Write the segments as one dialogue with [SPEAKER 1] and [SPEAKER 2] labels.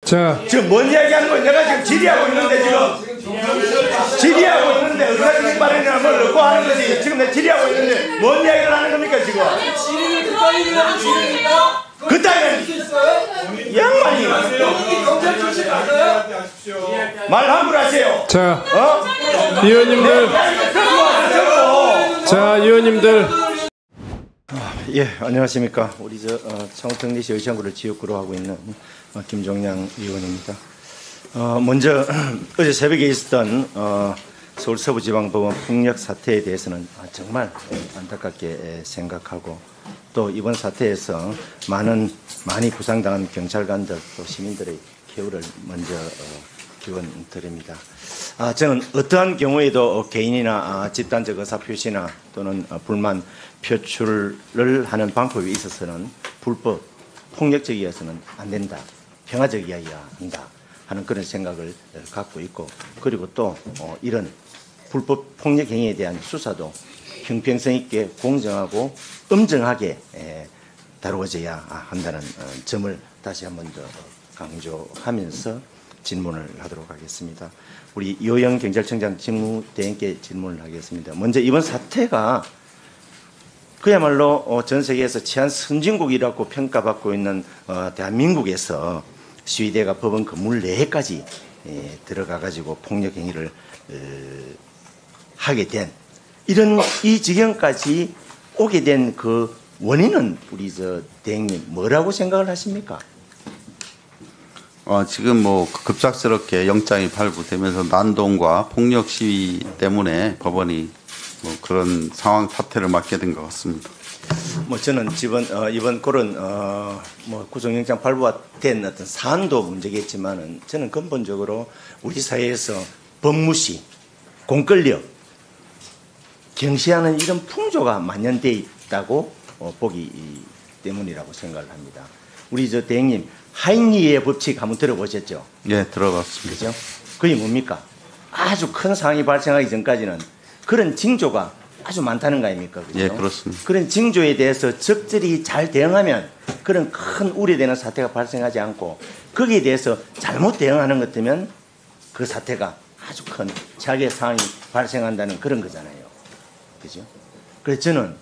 [SPEAKER 1] 자,
[SPEAKER 2] 지금 뭔 이야기하는 거야? 내가 지금 질의하고 있는데 지금 질의하고 있는데 의사진행 발언이나 뭘 넣고 하는 거지. 지금 내가 질의하고 있는데 뭔 이야기를 하는 겁니까 지금?
[SPEAKER 3] 질의를 그따위 하는 질의입니까?
[SPEAKER 2] 그따위는 양반이
[SPEAKER 3] 경찰 출신 맞아요?
[SPEAKER 2] 말 함부로 하세요.
[SPEAKER 1] 자,
[SPEAKER 2] 어?
[SPEAKER 1] 의원님들, 자, 의원님들.
[SPEAKER 2] 예, 안녕하십니까. 우리 창원특례시 의창구를 지역구로 하고 있는 김종량 의원입니다. 먼저 어제 새벽에 있었던 서울 서부지방법원 폭력 사태에 대해서는 정말 안타깝게 생각하고, 또 이번 사태에서 많이 부상당한 경찰관들 또 시민들의 쾌유를 먼저 기원드립니다. 저는 어떠한 경우에도 개인이나 집단적 의사표시나 또는 불만 표출을 하는 방법에 있어서는 불법, 폭력적이어서는 안 된다, 평화적이어야 한다 하는 그런 생각을 갖고 있고, 그리고 또 이런 불법 폭력 행위에 대한 수사도 형평성 있게 공정하고 엄정하게 다루어져야 한다는 점을 다시 한 번 더 강조하면서 질문을 하도록 하겠습니다. 우리 이호영 경찰청장 직무대행께 질문을 하겠습니다. 먼저 이번 사태가 그야말로 전 세계에서 치안 선진국이라고 평가받고 있는 대한민국에서 시위대가 법원 건물 내에까지 들어가 가지고 폭력 행위를 하게 된, 이런 이 지경까지 오게 된 그 원인은 우리 대행님 뭐라고 생각을 하십니까?
[SPEAKER 4] 지금 급작스럽게 영장이 발부되면서 난동과 폭력 시위 때문에 법원이 그런 상황 사태를 맞게 된 것 같습니다.
[SPEAKER 2] 저는 이번 그런 구속영장 발부가 된 어떤 사안도 문제겠지만은, 저는 근본적으로 우리 사회에서 법무시, 공권력 경시하는 이런 풍조가 만연되어 있다고 보기 때문이라고 생각을 합니다. 우리 대행님, 하인리의 법칙 한번 들어보셨죠?
[SPEAKER 4] 예, 들어봤습니다.
[SPEAKER 2] 그죠? 그게 뭡니까? 아주 큰 상황이 발생하기 전까지는 그런 징조가 아주 많다는 거 아닙니까? 그죠?
[SPEAKER 4] 예, 그렇습니다.
[SPEAKER 2] 그런 징조에 대해서 적절히 잘 대응하면 그런 큰 우려되는 사태가 발생하지 않고, 거기에 대해서 잘못 대응하는 것 때문에 그 사태가 아주 큰 최악의 상황이 발생한다는 그런 거잖아요. 그죠? 그래서 저는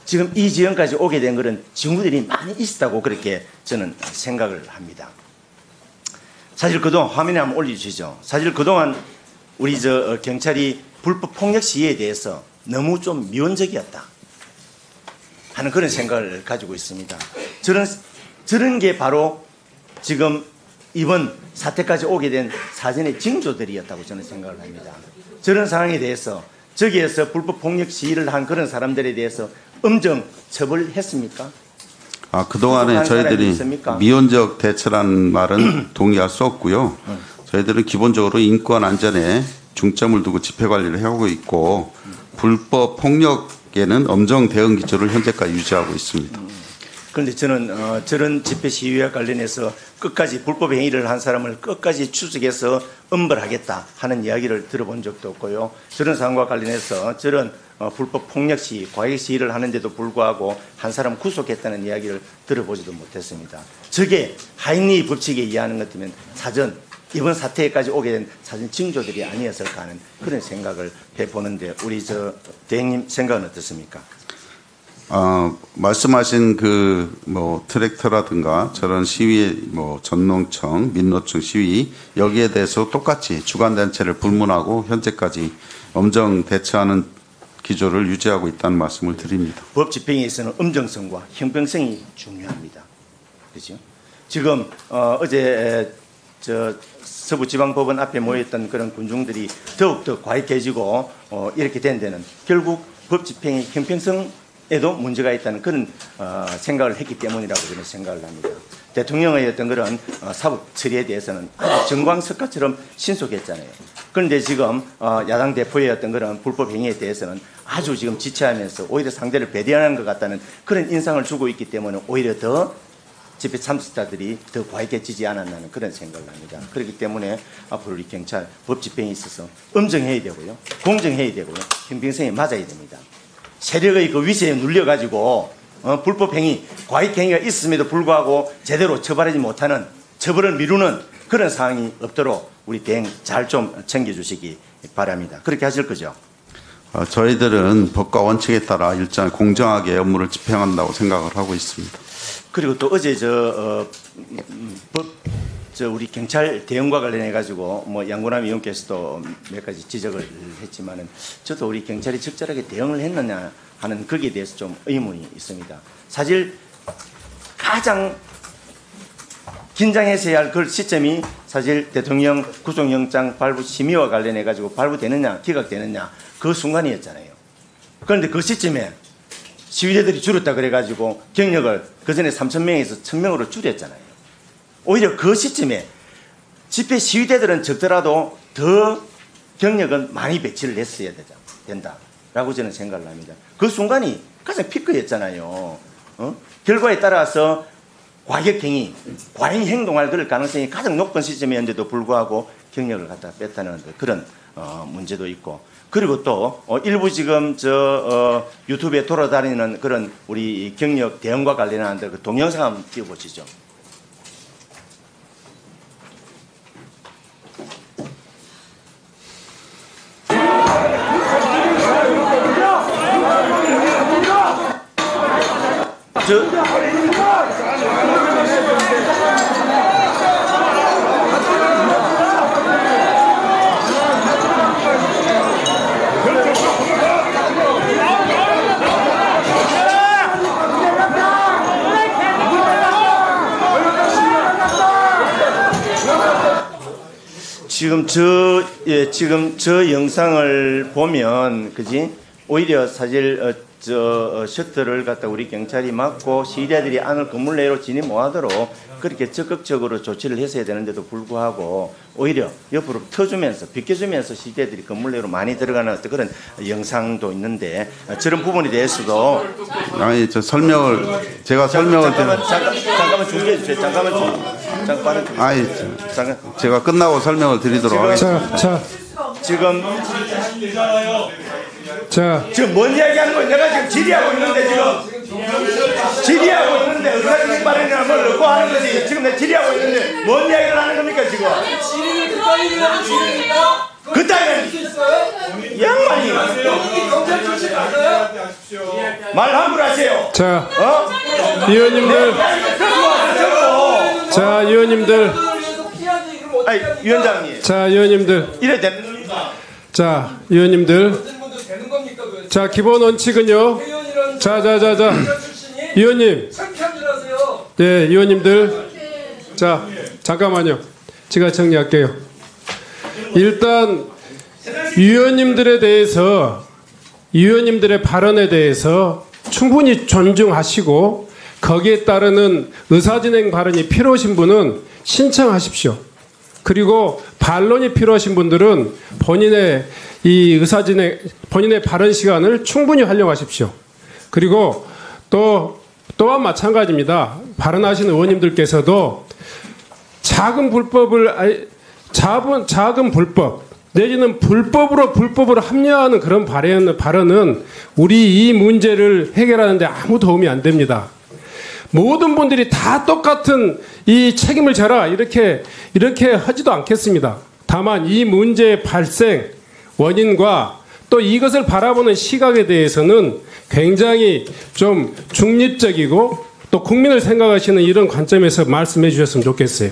[SPEAKER 2] 지금 이 지경까지 오게 된 그런 징후들이 많이 있었다고 그렇게 저는 생각을 합니다. 사실 그동안 화면에 한번 올려주시죠. 사실 그동안 우리 경찰이 불법 폭력 시위에 대해서 너무 좀 미온적이었다 하는 그런 생각을 가지고 있습니다. 저런 게 바로 지금 이번 사태까지 오게 된 사전의 징조들이었다고 저는 생각을 합니다. 저런 상황에 대해서 저기에서 불법 폭력 시위를 한 그런 사람들에 대해서 엄정 처벌했습니까?
[SPEAKER 4] 그동안에 저희들이 미온적 대처라는 말은 동의할 수 없고요. 저희들은 기본적으로 인권 안전에 중점을 두고 집회 관리를 해오고 있고, 불법 폭력에는 엄정 대응 기조를 현재까지 유지하고 있습니다.
[SPEAKER 2] 그런데 저는 저런 집회 시위와 관련해서 끝까지 불법 행위를 한 사람을 끝까지 추적해서 엄벌하겠다 하는 이야기를 들어본 적도 없고요. 저런 상황과 관련해서 저런 불법 폭력 시위, 과잉 시위를 하는데도 불구하고 한 사람 구속했다는 이야기를 들어보지도 못했습니다. 저게 하인리 법칙에 의하는 것 때문에 사전 이번 사태까지 오게 된 사전 징조들이 아니었을까 하는 그런 생각을 해보는데, 우리 대행님 생각은 어떻습니까?
[SPEAKER 4] 말씀하신 트랙터라든가 저런 시위, 전농청, 민노총 시위, 여기에 대해서 똑같이 주관단체를 불문하고 현재까지 엄정 대처하는 기조를 유지하고 있다는 말씀을 드립니다.
[SPEAKER 2] 법 집행에 있어서는 엄정성과 형평성이 중요합니다. 그렇죠? 지금 어제 서부지방법원 앞에 모였던 그런 군중들이 더욱더 과익해지고 이렇게 된 데는 결국 법 집행의 형평성에도 문제가 있다는 그런 생각을 했기 때문이라고 저는 생각을 합니다. 대통령의 어떤 그런 사법 처리에 대해서는 정광석화처럼 신속했잖아요. 그런데 지금 야당 대표의 어떤 그런 불법 행위에 대해서는 아주 지금 지체하면서 오히려 상대를 배려하는 것 같다는 그런 인상을 주고 있기 때문에 오히려 더 집회 참석자들이 더 과익해지지 않았나는 그런 생각을 합니다. 그렇기 때문에 앞으로 우리 경찰 법 집행에 있어서 엄정해야 되고요, 공정해야 되고요, 형평성에 맞아야 됩니다. 세력의 그 위세에 눌려가지고 불법 행위, 과익 행위가 있음에도 불구하고 제대로 처벌하지 못하는, 처벌을 미루는 그런 상황이 없도록 우리 대응 잘 좀 챙겨주시기 바랍니다. 그렇게 하실 거죠?
[SPEAKER 4] 저희들은 법과 원칙에 따라 일정 공정하게 업무를 집행한다고 생각을 하고 있습니다.
[SPEAKER 2] 그리고 또 어제 우리 경찰 대응과 관련해 가지고 뭐 양구남 의원께서도 몇 가지 지적을 했지만은 저도 우리 경찰이 적절하게 대응을 했느냐 하는 거기에 대해서 좀 의문이 있습니다. 사실 가장 긴장해서 해야 할 그 시점이 사실 대통령 구속영장 발부 심의와 관련해 가지고 발부되느냐 기각되느냐 그 순간이었잖아요. 그런데 그 시점에 시위대들이 줄었다 그래가지고 경력을 그전에 3,000명에서 1,000명으로 줄였잖아요. 오히려 그 시점에 집회 시위대들은 적더라도 더 경력은 많이 배치를 했어야 된다라고 저는 생각을 합니다. 그 순간이 가장 피크였잖아요. 결과에 따라서 과격행위, 과잉 행동할 그럴 가능성이 가장 높은 시점이었는데도 불구하고 경력을 갖다 뺐다는 그런 문제도 있고, 그리고 또 일부 지금 유튜브에 돌아다니는 그런 우리 경력 대응과 관련한 그 동영상 한번 띄워보시죠. 지금 저 영상을 보면, 그지? 오히려 사실, 셔터를 갖다 우리 경찰이 막고 시위대들이 안을 건물 내로 진입 못하도록 그렇게 적극적으로 조치를 했어야 되는데도 불구하고 오히려 옆으로 터주면서, 비켜주면서 시위대들이 건물 내로 많이 들어가는 어떤 그런 영상도 있는데, 저런 부분에 대해서도.
[SPEAKER 4] 아니, 제가 설명을
[SPEAKER 2] 잠깐만 중계해 주세요. 잠깐만.
[SPEAKER 4] 아니, 제가 끝나고 설명을 드리도록 하겠습니다.
[SPEAKER 2] 지금 뭔 이야기 하는 거예요? 내가 지금 질의하고 있는데, 질의하고 있는데, 의사진행 발언이나 뭘 넣고 하는 거지. 지금 내가 질의하고 있는데, 뭔 이야기를 하는 겁니까, 지금?
[SPEAKER 3] 질의를 그따위로 하는 질의입니까?
[SPEAKER 2] 그따위는, 양반이.
[SPEAKER 3] 경찰 출신 맞아요?
[SPEAKER 2] 말 함부로 하세요.
[SPEAKER 1] 위원님들. 위원님들.
[SPEAKER 2] 아니, 위원장님.
[SPEAKER 1] 위원님들.
[SPEAKER 2] 이래 되는 겁니까?
[SPEAKER 1] 위원님들. 기본 원칙은요. 위원님. 네, 위원님들. 잠깐만요. 제가 정리할게요. 일단 위원님들에 대해서, 위원님들의 발언에 대해서 충분히 존중하시고 거기에 따르는 의사진행 발언이 필요하신 분은 신청하십시오. 그리고 반론이 필요하신 분들은 본인의 본인의 발언 시간을 충분히 활용하십시오. 그리고 또한 마찬가지입니다. 발언하신 의원님들께서도 작은 불법 내지는 불법으로 합리화하는 그런 발언은 우리 이 문제를 해결하는데 아무 도움이 안 됩니다. 모든 분들이 다 똑같은 이 책임을 져라 이렇게 하지도 않겠습니다. 다만 이 문제의 발생 원인과 또 이것을 바라보는 시각에 대해서는 굉장히 좀 중립적이고 또 국민을 생각하시는 이런 관점에서 말씀해 주셨으면 좋겠어요.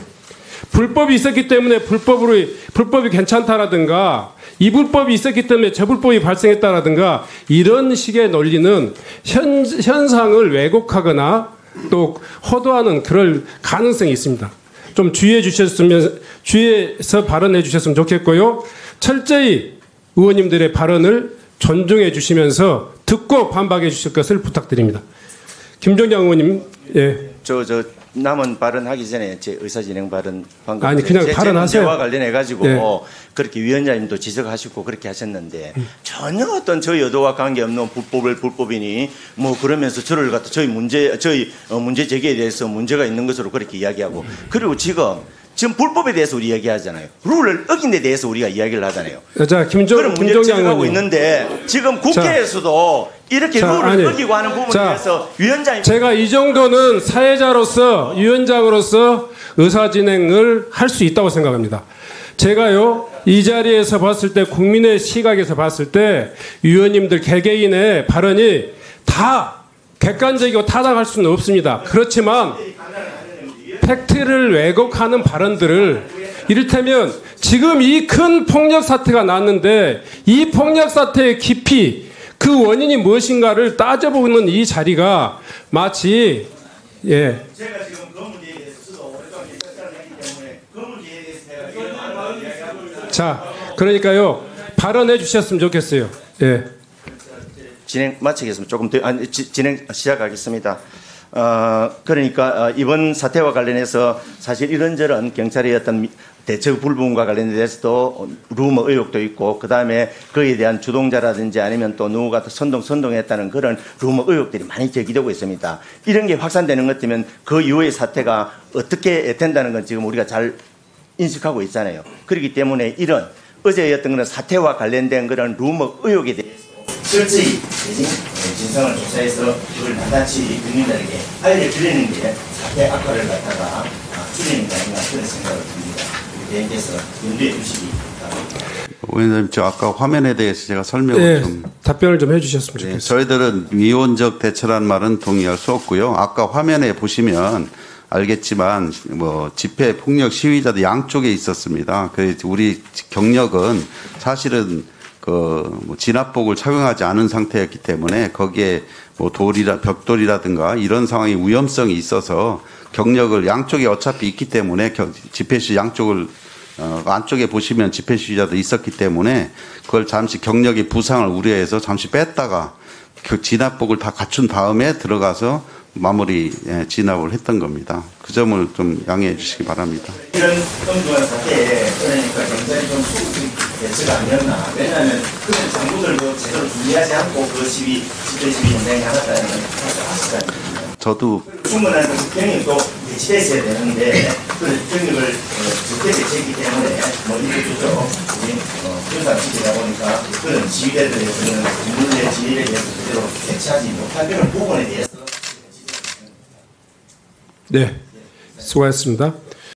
[SPEAKER 1] 불법이 있었기 때문에 불법이 괜찮다라든가 이 불법이 있었기 때문에 저 불법이 발생했다라든가 이런 식의 논리는 현상을 왜곡하거나 또 호도하는 그럴 가능성이 있습니다. 좀 주의해서 발언해 주셨으면 좋겠고요. 철저히 의원님들의 발언을 존중해 주시면서 듣고 반박해 주실 것을 부탁드립니다. 김종장 의원님, 예.
[SPEAKER 2] 남은 발언하기 전에 제 의사진행 발언 방금
[SPEAKER 1] 아니 그냥 발언하세요.
[SPEAKER 2] 와 관련해 가지고
[SPEAKER 1] 네.
[SPEAKER 2] 그렇게 위원장님도 지적하시고 그렇게 하셨는데 전혀 어떤 저희 의도와 관계없는 불법이니 뭐 그러면서 저를 갖다 저희 문제 제기에 대해서 문제가 있는 것으로 그렇게 이야기하고 그리고 지금 불법에 대해서 우리 이야기하잖아요. 룰을 어긴 데 대해서 우리가 이야기를 하잖아요.
[SPEAKER 1] 자,
[SPEAKER 2] 그런 문제를
[SPEAKER 1] 김종장
[SPEAKER 2] 지적하고
[SPEAKER 1] 의원님.
[SPEAKER 2] 있는데 지금 국회에서도 이렇게
[SPEAKER 1] 자,
[SPEAKER 2] 룰을
[SPEAKER 1] 아니,
[SPEAKER 2] 어기고 하는 부분에
[SPEAKER 1] 자,
[SPEAKER 2] 대해서 위원장이
[SPEAKER 1] 제가 이 정도는 사회자로서 위원장으로서 의사 진행을 할 수 있다고 생각합니다. 제가요 이 자리에서 봤을 때 국민의 시각에서 봤을 때 위원님들 개개인의 발언이 다 객관적이고 타당할 수는 없습니다. 그렇지만 팩트를 왜곡하는 발언들을 이를테면 지금 이 큰 폭력 사태가 났는데 이 폭력 사태의 깊이 그 원인이 무엇인가를 따져보는 이 자리가 마치 예.
[SPEAKER 2] 제가 지금 그 문제에 대해서 저도 오랫동안 사람을 했기 때문에 그 문제에 대해서 제가 이런 말을 이야기하고
[SPEAKER 1] 자, 그러니까요 발언해 주셨으면 좋겠어요. 예.
[SPEAKER 2] 진행 마치겠습니다. 조금 더 진행 시작하겠습니다. 그러니까 이번 사태와 관련해서 사실 이런저런 경찰의 어떤 대처 불분과 관련돼서도 루머 의혹도 있고 그 다음에 그에 대한 주동자라든지 아니면 또 누구가 선동했다는 그런 루머 의혹들이 많이 제기되고 있습니다. 이런 게 확산되는 것 같으면 그 이후의 사태가 어떻게 된다는 건 지금 우리가 잘 인식하고 있잖아요. 그렇기 때문에 이런 어제였던 그런 사태와 관련된 그런 루머 의혹에 대해서 철저히 진상을 조사해서 그걸 나같이 국민들에게 알려드리는 게 사태 악화를 갖다가 줄이는 게 아닌가 그런 생각을 듭니다. 대행께서 염두에 두시기 바랍니다.
[SPEAKER 4] 의원님, 저 아까 화면에 대해서 제가 설명을
[SPEAKER 1] 예,
[SPEAKER 4] 좀.
[SPEAKER 1] 답변을 좀 해주셨으면 좋겠습니다.
[SPEAKER 4] 저희들은 위원적 대처라는 말은 동의할 수 없고요. 아까 화면에 보시면 알겠지만 뭐 집회 폭력 시위자도 양쪽에 있었습니다. 그 우리 경력은 사실은 뭐 진압복을 착용하지 않은 상태였기 때문에 거기에 뭐 벽돌이라든가 이런 상황이 위험성이 있어서 경력을 양쪽에 어차피 있기 때문에 집회 시 양쪽을 안쪽에 보시면 집회 시위자도 있었기 때문에 그걸 잠시 경력의 부상을 우려해서 잠시 뺐다가 그 진압복을 다 갖춘 다음에 들어가서 마무리 진압을 했던 겁니다. 그 점을 좀 양해해 주시기 바랍니다.
[SPEAKER 2] 이런 엉뚱한 사태에 그러니까 굉장히 좀 소극적인 대처가 아니었나. 왜냐하면 그런 장부들도 제대로 준비하지 않고 그 집회 시위 현장에 나갔다는 건 사실 아시잖아요.
[SPEAKER 4] 저도
[SPEAKER 2] 충분한 경력이 또 배치되어 있어야 되는데 그 경력을 적게 배치했기 때문에 뭐 이렇게 죠 현상 시키다 보니까 그런 지휘대에 대해서는 국민의 지휘에 대해서 제대로 배치하지 못한 그런 부분에 대해서
[SPEAKER 1] 네, 수고하셨습니다.